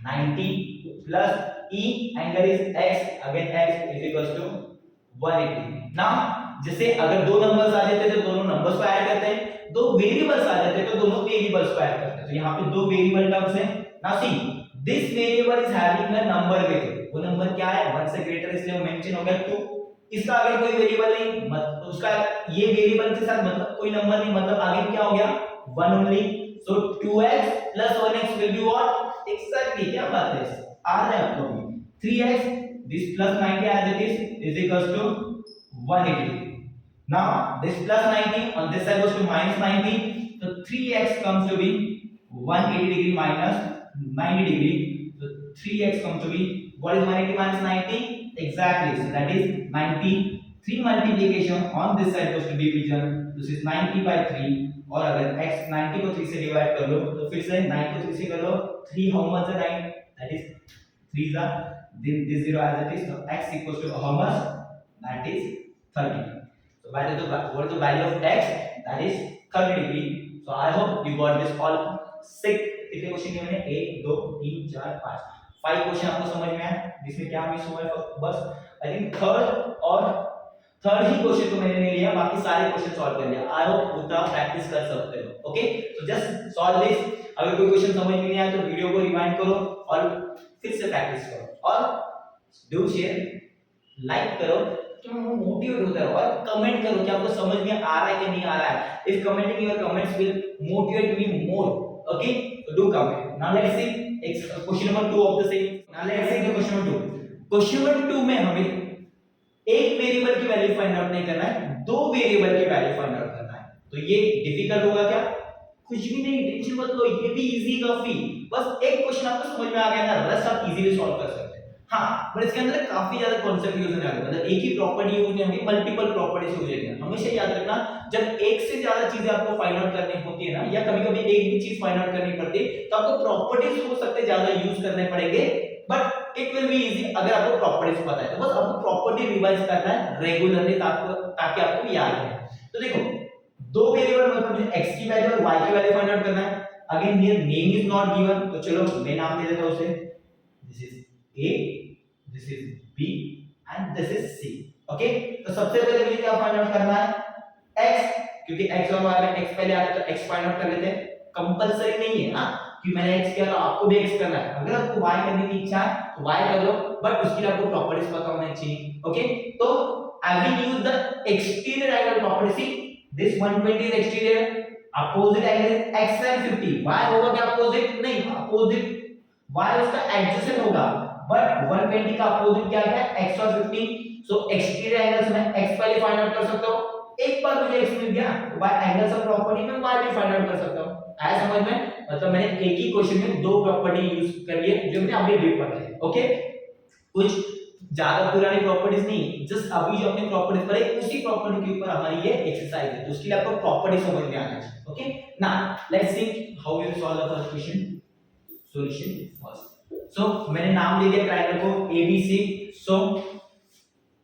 90 plus E, angle is x, again x is equals to 180. Now जैसे अगर दो numbers आ जाते तो दोनों numbers को add करते हैं, दो वेरिएबल्स आ जाते तो दोनों वेरिएबल्स को ऐड करते हैं. तो यहाँ पे दो वेरिएबल टर्म्स हैं. Now see this variable is having a number with, वो नंबर क्या है, 1 से ग्रेटर, इसलिए वो मेंशन हो गया 2. इसका आगे कोई वेरिएबल नहीं, मतलब तो उसका ये वेरिएबल के साथ मतलब कोई नंबर नहीं, मतलब आगे क्या हो गया, 1 only. So 2x plus 1x will be what? Exactly, क्या बात है, आ रहा है आपको भी. 3x this plus 90 as it is equals to 180. Now this plus 90 on this side goes to minus 90. So 3x comes to be 180 degree minus 90 degree. So 3x comes to be, what is 180 minus 90? Exactly. So that is 90. 3 multiplication on this side goes to division. This is 90 by 3. और अगर x 90 को 3 से divide कर लो तो फिर से 9 को 3 से कर लो. 3 how much is 9? That is 3 is this 0 as it is. So x equals to how much? That is 30. So what is the value of x? That is 30 degree. So I hope you got this all 6. कितने question किए मैंने? 1 2 3 4 5 question आपको समझ में आया, जिसमें क्या miss हुआ है बस I think third he question को मैंने नहीं लिया, बाकी सारे क्वेश्चन सॉल्व कर लिया. आई होप उतना प्रैक्टिस कर सकते हो. Okay, so just solve this. अगर कोई क्वेश्चन समझ में नहीं आया तो वीडियो को रिवाइंड करो और फिर से प्रैक्टिस करो और डू शेयर, लाइक करो तो मोटिवेट होता है, और कमेंट करो कि आपको समझ में आ रहा है कि नहीं आ रहा है. If commenting your comments will motivate me more. Okay, so do comment. Now let's see question number 2 of the same. Now let's see the question number 2. question number 2 में हमें एक वेरिएबल की वैल्यू फाइंड आउट नहीं करना है, दो variable की value find out करना है. तो ये डिफिकल्ट होगा क्या? कुछ भी नहीं, टेंशन मत लो, ये भी इजी काफी. बस एक क्वेश्चन आपको समझ में आ गया ना, रेस्ट आप इजीली सॉल्व कर सकते हैं. हाँ, पर इसके अंदर काफी ज्यादा कॉन्सेप्ट यूज होने वाले, मतलब एक ही प्रॉपर्टी यूज नहीं होगी, मल्टीपल प्रॉपर्टीज यूज होंगी. हमेशा याद रखना, जब एक से ज्यादा चीजें आपको फाइंड आउट करनी होती है ना, या कभी-कभी एक भी चीज फाइंड आउट करनी पड़ती है, तो आपको प्रॉपर्टीज हो सकते हैं ज्यादा यूज करने पड़ेंगे, but it will be easy अगर आपको प्रॉपर्टीज पता है. तो बस आपको प्रॉपर्टी रिवाइज करना है रेगुलरली ताकि आपको याद रहे. तो देखो, दो वेरिएबल मतलब x की वैल्यू और y की वैल्यू फाइंड आउट करना है. Again here name is not given, तो चलो मैं नाम दे देता हूं उसे. This is a, this is b and this is c. Okay, तो सबसे पहले मुझे क्या फाइंड आउट करना है, x, क्योंकि x और y में x पहले आता है तो x फाइंड आउट कर लेते हैं। कंपलसरी नहीं है ना कि मैंने x किया तो आपको भी x करना है, अगर आपको y करने की इच्छा है तो y कर लो, बट उसके लिए आपको प्रॉपर्टीज पता होना चाहिए। ओके, तो I will use the exterior angle property. See, this 120 is exterior, opposite angle is x and 50. Y होगा क्या opposite? नहीं, opposite y उसका adjacent होगा, but 120 का opposite क्या है, x और 50. So exterior angles में x पहले find out कर सकता हूँ, एक बार मुझे x मिल गया तो by angles of property में y भी find out कर सकता हूँ। आया समझ में? मतलब मैंने एक ही क्वेश्चन में दो प्रॉपर्टी यूज कर लिए जो मैंने अभी भी पढ़ा है। ओके, कुछ ज्यादा पुरानी प्रॉपर्टीज नहीं, जस्ट अभी जो अपने प्रॉपर्टीज पढ़े उसी प्रॉपर्टी के ऊपर हमारी ये एक्सरसाइज है, तो उसके लिए आपको प्रॉपर्टी समझ में आना चाहिए। Okay, now let's see how we will solve the first question. Solution first, so मैंने नाम दे दिया ट्रायंगल को ABC। So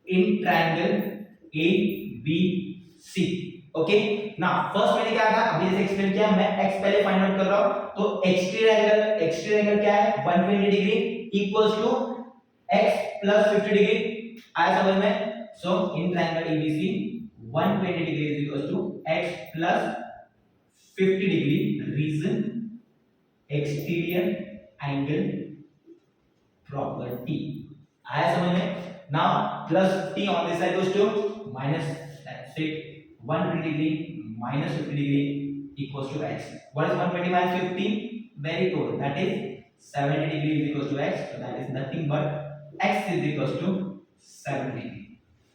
in triangle ABC, okay, now first मैंने क्या कहा, अभी जैसे एक्सप्लेन किया, मैं x पहले फाइंड आउट कर रहा हूं, तो एक्सटीरियर एंगल क्या है, 120 degree equals to x plus 50 degree. आया समझ में? So in triangle ABC 120 degree is equal to x plus 50 degree, reason exterior angle property. आया समझ में? Now plus 50 on this side goes to minus, that's it, 120 degree minus 50 degree equals to x. What is 120 minus 50? Very good. That is 70 degree is equals to x. So that is nothing but x is equals to 70 degree.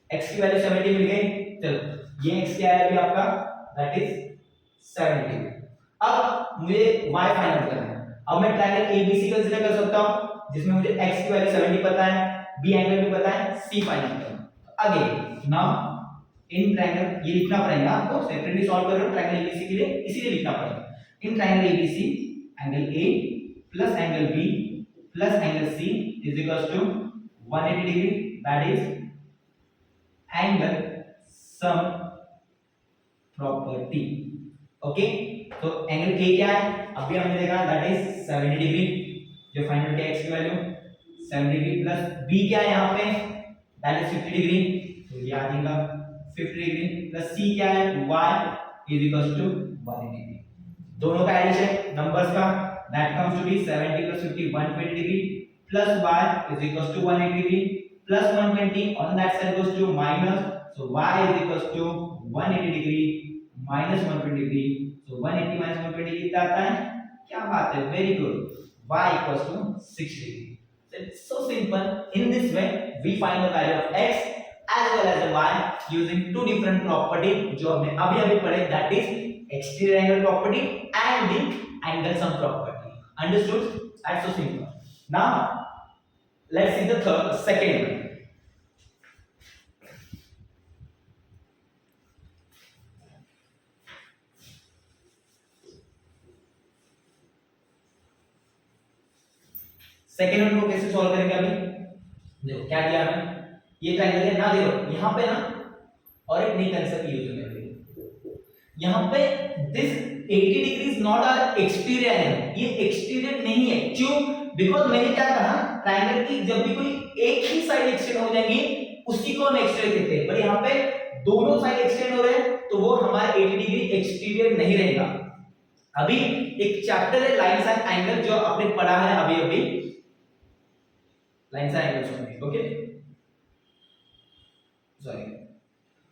x की value 70 मिल गई। चलो ये x क्या है अभी आपका? That is 70 degree. अब मुझे y फाइंड आउट करना है। अब मैं ट्रायंगल ABC कंसीडर कर सकता हूँ जिसमें मुझे x की वैल्यू 70 पता है, b एंगल भी पता है, c फाइंड आउट करना। अगेन नाउ इन ट्रायंगल, ये लिखना पड़ेगा आपको, सेपरेटली सॉल्व कर रहे हो ट्रायंगल ABC के लिए, इसीलिए लिखना पड़ेगा। In triangle ABC angle A plus angle B plus angle C is equals to 180 degree, that is angle sum property. Okay, तो एंगल A क्या है, अभी हमने देखा, दैट इज 70 डिग्री, जो फाइंड आउट किया x की वैल्यू 70 डिग्री, प्लस B क्या है यहाँ पे, दैट इज 50 डिग्री, तो ये आ जाएगा 50 डिग्री, प्लस c क्या है, y is equals to 180 degree. दोनों का एडिशन नंबर्स का, that comes to be 70 plus 50 120 degree, plus y is equals to 180 degree, plus 120 on that side goes to minus, so y is equals to 180 degree minus 120 degree, so 180 minus 120 कितना आता है, क्या बात है, very good, y equals to 60 degree. So it's so simple. In this way we find the value of x as well as the y using two different property जो हमने अभी अभी पढ़े, that is exterior angle property and the angle sum property. Understood? That's so simple. Now let's see the second one. Second one को कैसे solve करेंगे अभी, देखो क्या दिया हमें, ये ट्रायंगल है ना, देखो यहाँ पे ना और एक नई कंसेप्ट यूज करेंगे, यहाँ पे this 80 degree is not our exterior angle, ये एक्सटीरियर नहीं है, क्यों, बिकॉज मैंने क्या कहा, ट्रायंगल की जब भी कोई एक ही साइड एक्सटेंड हो जाएगी उसी को हम एक्सटीरियर कहते हैं, पर यहाँ पे दोनों साइड एक्सटेंड हो रहे हैं तो वो हमारा 80 डिग्री एक्सटीरियर नहीं रहेगा। अभी एक चैप्टर है लाइंस एंड एंगल जो आपने पढ़ा है अभी अभी, लाइंस एंड एंगल्स होंगे, ओके, सॉरी,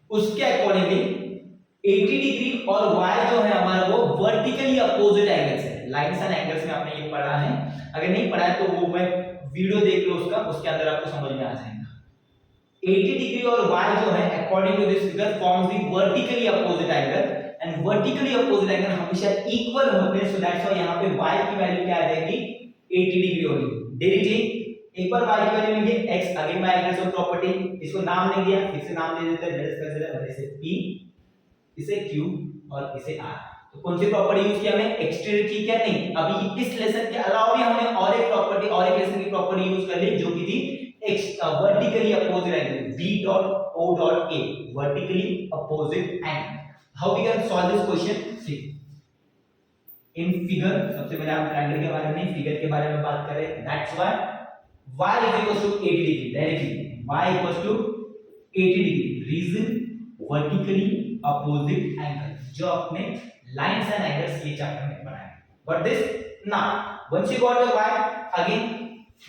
उसके अकॉर्डिंगली 80 डिग्री और y जो है हमारा वो वर्टिकली अपोजिट एंगल्स है। लाइंस एंड एंगल्स में आपने ये पढ़ा है, अगर नहीं पढ़ा है तो वो मैं वीडियो देख लो उसका, उसके अंदर आपको समझ में आ जाएगा। 80 डिग्री और y जो है according to this figure forms the vertically opposite angle, and vertically opposite angle हमेशा इक्वल होते हैं, सो दैट्स व्हाई यहां पे y की वैल्यू क्या आ जाएगी, 80 डिग्री होगी। डायरेक्टली एक बार y की वैल्यू मिल गई, x again by angles of property, इसको नाम नहीं दिया, फिर से नाम दे देते हैं, लेट्स कंसीडर इसे p, इसे q और इसे r। तो कौन सी प्रॉपर्टी यूज की हमने, एक्सटीरियर की क्या, नहीं, अभी इस लेसन के अलावा भी हमने और एक प्रॉपर्टी, और एक लेसन की प्रॉपर्टी यूज कर ली जो कि थी vertically opposite angle, v dot o dot a, vertically opposite angle. How we can solve this question, see in figure, सबसे पहले हम ट्रायंगल के बारे में, फिगर के बारे में बात करें, that's why y is equals to 80 degree, directly y equals to 80 degree, reason vertically opposite angle, जो अपने लाइंस एंड एंगल्स ये चैप्टर में पढ़ा है. But this now once you got the y, again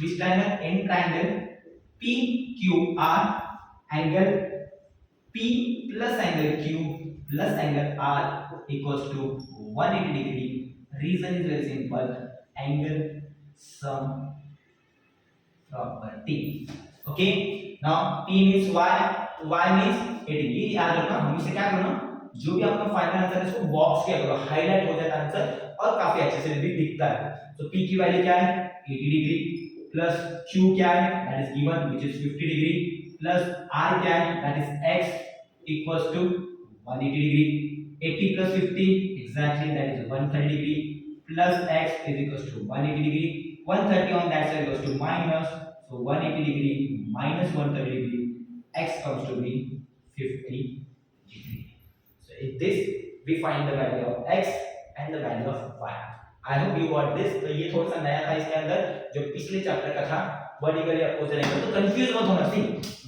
which triangle? In triangle PQR, angle P plus angle Q plus angle R equals to 180 degree. Reason is very simple, angle sum property. Okay, now P means y, y means 80. ये याद रखना, हमेशा क्या करना, जो भी आपका final answer है इसको बॉक्स किया करो, हाईलाइट हो जाता है आंसर और काफी अच्छे से भी दिखता है. तो P की वैल्यू क्या है 80 डिग्री, प्लस Q क्या है that is given which is 50 degree, plus R क्या है that is x equals to 180 degree. 80 plus 50 exactly that is 130 degree, plus x is equals to 180 degree. 130 on that side equals to minus, so 180 degree minus 130 degree, x comes to be 50 degree. So in this we find the value of x and the value of y. I hope you got this. तो ये थोड़ा सा नया था इसके अंदर, जो पिछले चैप्टर का था वर्टिकली अपोजिट एंगल. तो कंफ्यूज मत होना. सी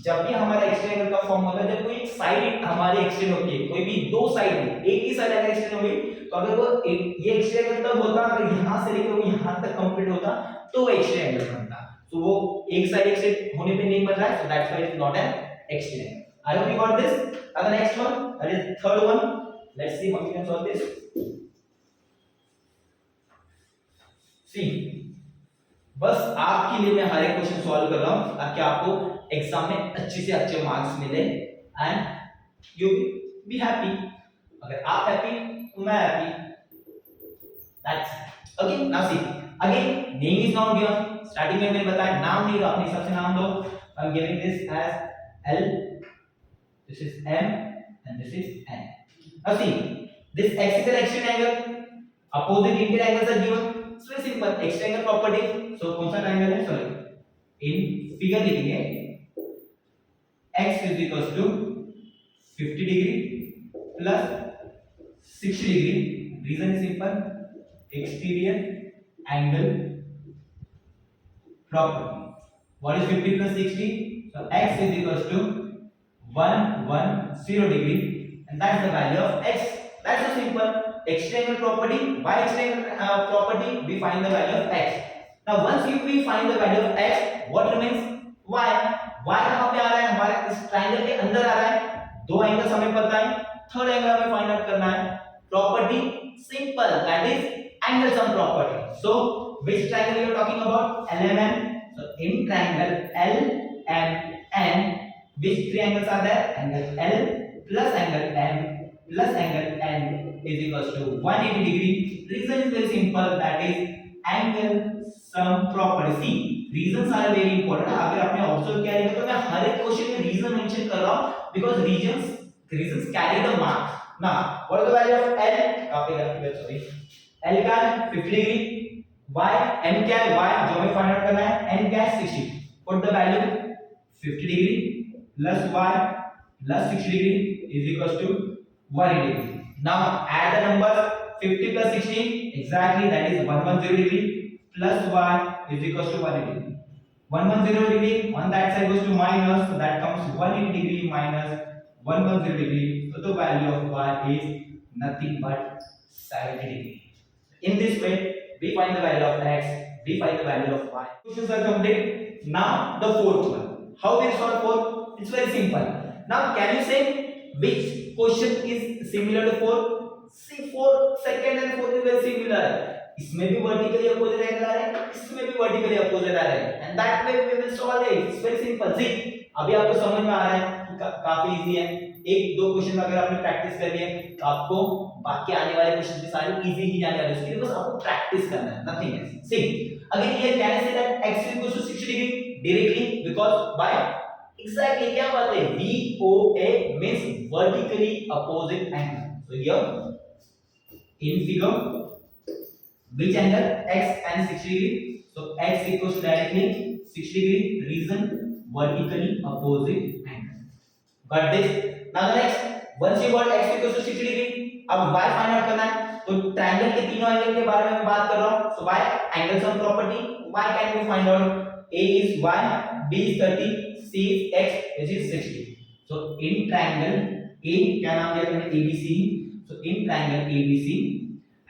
जब भी हमारा एक्सट्रीम एंगल का फॉर्म होता है, जब कोई एक साइड हमारी एक्सटेंड होती है, कोई भी दो साइड है, एक ही साइड अगर एक्सटेंड होगी, तो अगर वो ये एक्सट्रीम एंगल तब होता अगर यहां से लेकर वो यहां तक कंप्लीट होता, तो वो एक्सट्रीम एंगल बनता. तो वो एक साइड एक्सटेंड होने पे नहीं बन रहा है, so that's why it is not an extreme angle. I hope you got this. अब next one, that is third one. Let's see how we can solve this. See बस आपके लिए मैं हर एक क्वेश्चन सॉल्व कर रहा हूं ताकि आपको एग्जाम में अच्छे से अच्छे मार्क्स मिले एंड यू बी हैप्पी. अगर आप हैप्पी तो मैं happy. That's okay. Now see again, name is not given. Starting में मैंने बताया नाम नहीं, अपने हिसाब से नाम दो. I am giving this as L, this is M and this is N. Now see this x is an extended angle, opposite interior angles are given. So very simple, extended angle property. So कौन सा triangle है, sorry in figure लिखेंगे x is equals to 50 degree plus 60 degree. Reason is simple, exterior angle property. What is 50 plus 60? So x is equals to 110 degree, and that's the value of x. That's so simple. External property, by external property we find the value of x. Now once we find the value of x, what remains? y. y कहां पे आ रहा है, हमारे इस triangle के अंदर आ रहा है. दो एंगल्स हमें पता है, थर्ड एंगल हमें फाइंड आउट करना है. Property simple, that is angle sum property. So which triangle you are talking about? LMN. So in triangle LMN, which three angles are there? Angle L plus angle M plus angle N is equals to 180 degree. Reason is very simple, that is angle sum property. See, reasons are very important. अगर आपने observe किया है तो मैं हर एक question में reason mention कर रहा हूं, because reasons carry the mark. Now what is the value of L? sorry, L का 50 degree, y M क्या है, y जो हमें फाइंड आउट करना है, N क्या है 60. Put the value 50 degree plus y plus 60 degree is equals to 180 degree. Now add the numbers 50 plus 60, exactly that is 110 degree, plus y is equals to 180 degree. 110 degree on that side goes to minus, so that comes 180 degree minus 110 degree. So the value of y is nothing but 70 degree. In this way we find the value of x, we find the value of y. Questions are complete. Now the fourth one. How we solve fourth? It's very simple. Now can you say which question is similar to fourth? See, fourth, second and fourth is very similar. इसमें भी vertically opposite angle आ रहा है, इसमें भी vertically opposite आ रहा है, and that way we will solve it. It's very simple. See अभी आपको समझ में आ रहा है कि काफी इजी है. एक दो क्वेश्चन अगर आपने प्रैक्टिस कर लिए तो आपको बाकी आने वाले क्वेश्चन भी सारे इजी ही जाने वाले हैं. उसके लिए बस आपको प्रैक्टिस करना है, nothing else. See again here can I say that x equals to 60 degree directly, because by exactly क्या बात है, VOA means vertically opposite angle. So here in figure which angle, x and 60 degree. So x equals to directly 60 degree, reason vertically opposite angle. Got this? Now the next, once you got x equals to 60 degree, अब y find out करना है. तो triangle के तीनों angle के बारे में मैं बात कर रहा हूं. So y angle sum property, y can we find out? A is y, B is 30, C is x, which is 60. So in triangle A, क्या नाम दिया मैंने, ABC, so in triangle ABC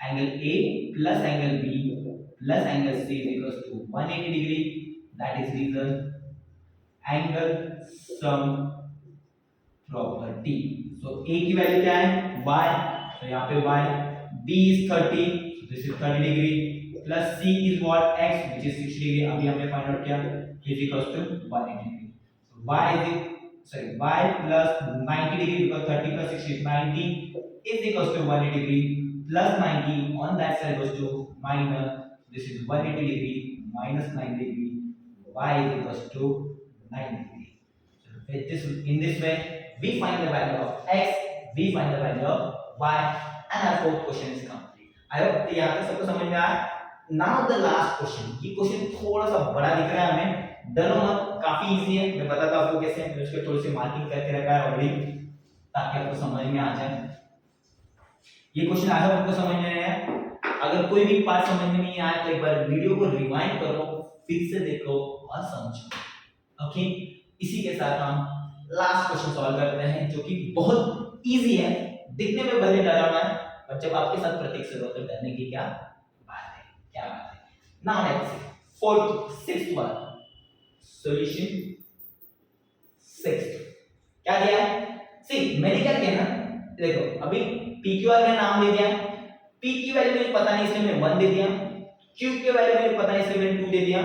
angle A plus angle B plus angle C is equal to 180 degree, that is reason angle sum property. So A की value क्या है, y, तो यहाँ पे y, b is 30, this is 30 degree, plus c is what, x, which is 60 degree, अभी हमने find out किया, is equals to 180 degree. So y plus 90 degree, because 30 plus 60 is 90, is equals to 180 degree, plus 90 on that side goes to minus, this is 180 degree minus 90 degree, y is equals to 90 degree. So in this way we find the value of x, we find the value of y, and our fourth question is complete. I hope यहाँ तक सबको समझ में आया। Now the last question, ये question थोड़ा सा बड़ा दिख रहा है हमें, डरो मत, काफी इजी है, मैं बताता हूँ आपको कैसे, मैंने उसके थोड़ी सी मार्किंग करके रखा है ऑलरेडी ताकि आपको समझ में आ जाए। ये क्वेश्चन आज आपको समझ में आया, अगर कोई भी पार्ट समझ में नहीं आया तो एक बार वीडियो को रिवाइंड करो, फिर से देखो और समझो। ओके, इसी के साथ हम लास्ट क्वेश्चन सॉल्व करते हैं जो कि बहुत इजी है, दिखने में भले डरावना है, पर जब आपके साथ प्रत्यक्ष होगा तो डरने की क्या बात है, क्या बात है। Now let's C fourth sixth one, solution sixth क्या दिया है, सी मैंने क्या किया ना, देखो अभी पी क्यू आर का नाम दे दिया, पी की वैल्यू मुझे पता नहीं इसलिए मैंने 1 दे दिया, क्यू की वैल्यू मुझे पता नहीं इसलिए मैंने 2 दे दिया,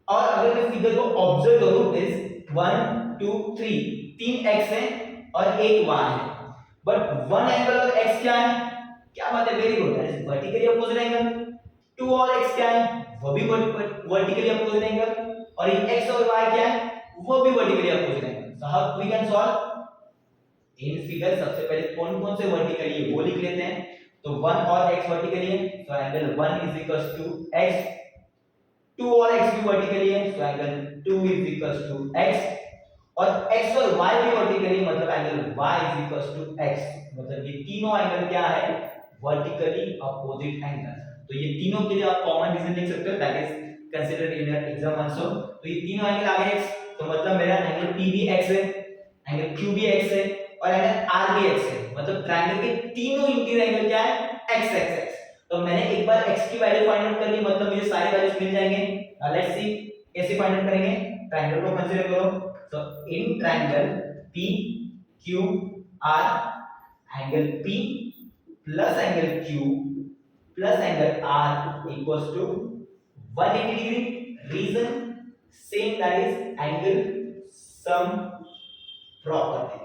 और अगर मैं फिगर को ऑब्जर्व करूं इज 1 2 3, 3 x है और एक y है, बट 1 एंगल और x क्या है, क्या बात है, very good, that is vertically opposite angle. 2 और x क्या है, वो भी वर्टिकली अपोजिट एंगल, और ये x और y क्या है, वो भी vertically opposite angle. So how we can solve, in figure सबसे पहले कौन कौन से वर्टिकली है वो लिख लेते हैं, तो 1 और x वर्टिकली है, so angle 1 is equals to x, 2 और x भी वर्टिकली है, so angle 2 is equals to x, और x और y भी वर्टिकली, मतलब angle y is equals to x, मतलब ये तीनों एंगल क्या है, वर्टिकली अपोजिट एंगल। तो ये तीनों के लिए आप कॉमन रीजन लिख सकते हो, that is considered in your exam answer. तो ये तीनों एंगल आ गए x, तो मतलब मेरा एंगल p भी x है, एंगल q भी x है, और एंगल r भी x है, मतलब ट्रायंगल के तीनों इंटीरियर एंगल क्या है, x x x। तो मैंने एक बार x की वैल्यू फाइंड आउट कर ली, मतलब मुझे सारे वैल्यूज मिल जाएंगे। लेट्स सी कैसे फाइंड आउट करेंगे, ट्रायंगल को कंसीडर करो, so in triangle PQR, angle P plus angle Q plus angle R equals to 180 degree, reason same, that is angle sum property.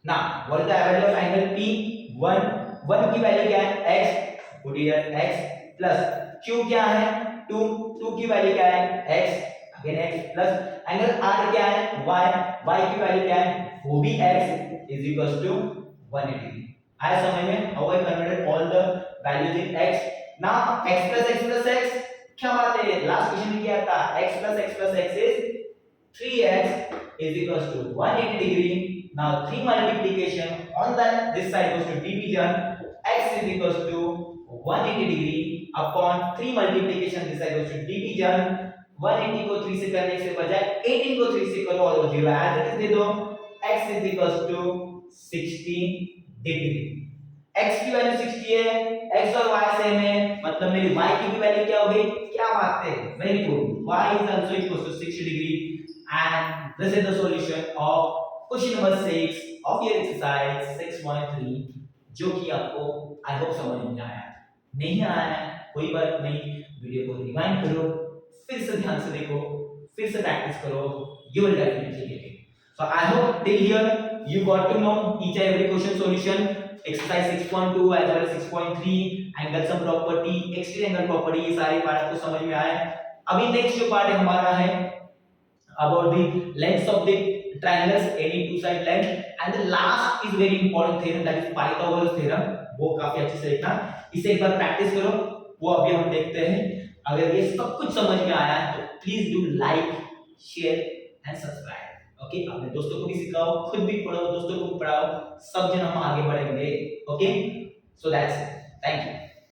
Now what is the value of angle P? 1 की value क्या है, x, put here x, plus Q क्या है, 2 की value क्या है, x, again x, plus angle r क्या है, y की वैल्यू क्या है, वो भी x, is equals to 180 degree। आया समझ में, how I converted all the values in x। now x plus x क्या बात है, लास्ट क्वेश्चन में क्या था, x plus x is 3x is equals to 180 degree। now 3 multiplication on that this side goes to division, x is equals to 180 degree upon 3 multiplication this side goes to division, 180 को 3 से करने से बजाय 18 को 3 से करो और 0 एज इट इज दे दो, x is equals to 60 degree. x की वैल्यू 60 है, x और y सेम है, मतलब मेरी y की भी वैल्यू क्या होगी, क्या बात है, very good, y is also equals to 60 degree, and this is the solution of question number 6 of your exercise 6.3, जो कि आपको आई होप समझ में आया। नहीं आया है कोई बात नहीं, वीडियो को रिवाइंड करो, फिर से ध्यान से देखो, फिर से प्रैक्टिस करो, you will definitely get it। So I hope till here you got to know each and every question solution, exercise 6.2 as well as 6.3, angle sum property, exterior angle property, ये सारे पार्ट आपको समझ में आए। अभी next जो part हमारा है about the lengths of the triangles, any two side length, and the last is very important theorem, that is Pythagoras theorem, वो काफी अच्छे से देखना, इसे एक बार प्रैक्टिस करो, वो अभी हम देखते हैं। अगर ये सब कुछ समझ में आया है तो please do like, share and subscribe. Okay, अपने दोस्तों को भी सिखाओ, खुद भी पढ़ो, दोस्तों को पढ़ाओ, सब जन हम आगे बढ़ेंगे। Okay, so that's it, thank you.